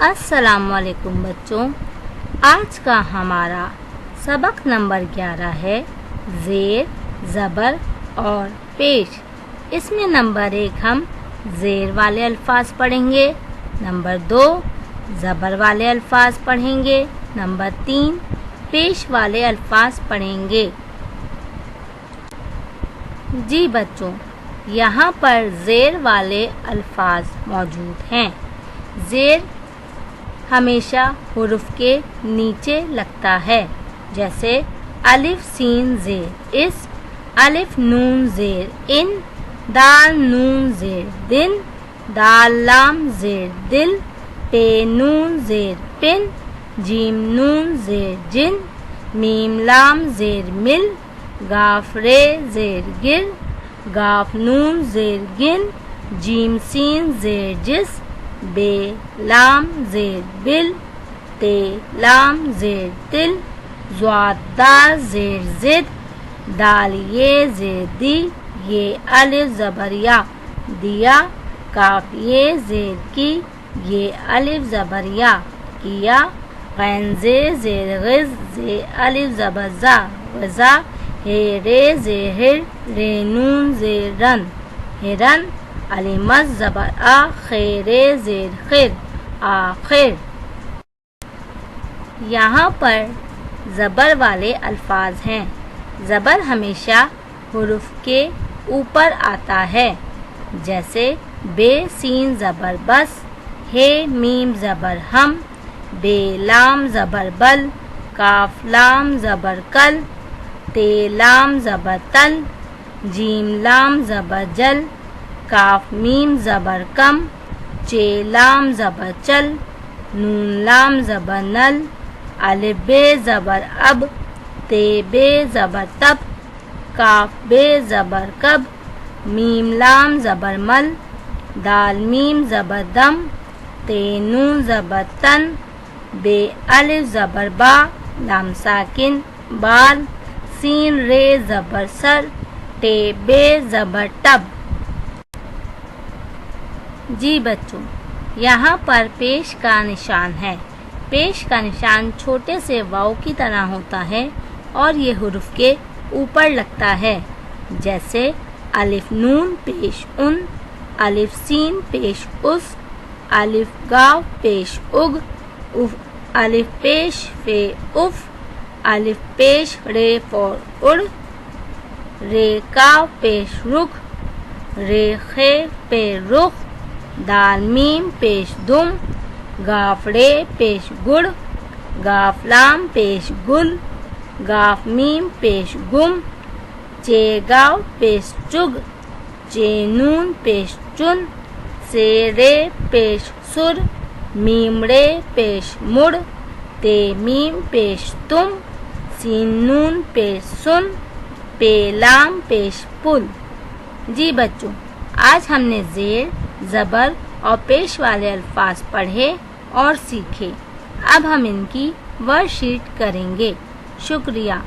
अस्सलाम वालेकुम बच्चों, आज का हमारा सबक नंबर 11 है ज़ेर, ज़बर और पेश। इसमें नंबर 1 हम ज़ेर वाले अल्फाज पढ़ेंगे, नंबर 2 ज़बर वाले अल्फाज पढ़ेंगे, नंबर 3 पेश वाले अल्फाज पढ़ेंगे। जी बच्चों, यहाँ पर ज़ेर वाले अल्फाज मौजूद हैं। ज़ेर हमेशा हुरूफ के नीचे लगता है, जैसे अलिफ सीन ज़ेर इस, अलिफ नून ज़ेर इन, दाल नून ज़ेर दिन, दाल लाम ज़ेर दिल, पे नून ज़ेर पिन, जीम नून ज़ेर जिन, मीम लाम ज़ेर मिल, गाफ रे ज़ेर गिर, गाफ नून ज़ेर गिन, जीम सीन ज़ेर जिस, बे लाम ज़ेर बिल, ते लाम ज़ेर तिल, ज़्वाद दाल ज़ेर ज़िद, दाल ये ज़ेर दी, ये अलिफ ज़बर या दिया, काफ ये ज़ेर की, ये अलिफ ज़बर या किया, गैन ज़ेर ग़िज़, ज़े अलिफ ज़बर ज़ा ग़ज़ा, हे रे ज़ेर हिर, रे नून ज़ेर रन हिरन, अलिमत ज़बर आ, ख़ेरे ज़ेर खिर आखिर। यहाँ पर ज़बर वाले अल्फाज हैं। ज़बर हमेशा हुरूफ के ऊपर आता है, जैसे बे सीन ज़बर बस, हे मीम ज़बर हम, बे लाम ज़बर बल, काफ लाम ज़बर कल, ते लाम ज़बर तल, जीम लाम ज़बर जल, काफ मीम ज़बर कम, चे लाम ज़बर चल, नून लाम ज़बर नल, अलिफ बे ज़बर अब, ते बे ज़बर तब, काफ बे ज़बर कब, मीम लाम ज़बर मल, दाल मीम ज़बर दम, ते नून ज़बर तन, बे अलिफ ज़बर बा, लाम साकिन बाल, सीन रे ज़बर सर, टे बे ज़बर टब। जी बच्चों, यहाँ पर पेश का निशान है। पेश का निशान छोटे से वाव की तरह होता है और ये हुरूफ के ऊपर लगता है, जैसे अलिफ नून पेश उन, अलिफ सीन पेश उस, अलिफ गाव पेश उग, अलिफ पेश फे उफ, अलिफ पेश रे फॉर उड़, रे काव पेश रुख, रे खे पे रुख, दाल मीम पेश दुम, गाफ रे पेश गुड़, गाफ लाम पेश गुल, गाफ मीम पेश गुम, चे गाव पेश चुग, चे नून पेश चुन, से रे पेश सुर, मीम रे पेश मुड़, ते मीम पेश तुम, सीन नून पेश सुन, पे लाम पेश पुल। जी बच्चों, आज हमने ज़ेर, ज़बर और पेश वाले अल्फाज पढ़े और सीखे। अब हम इनकी वर्कशीट करेंगे। शुक्रिया।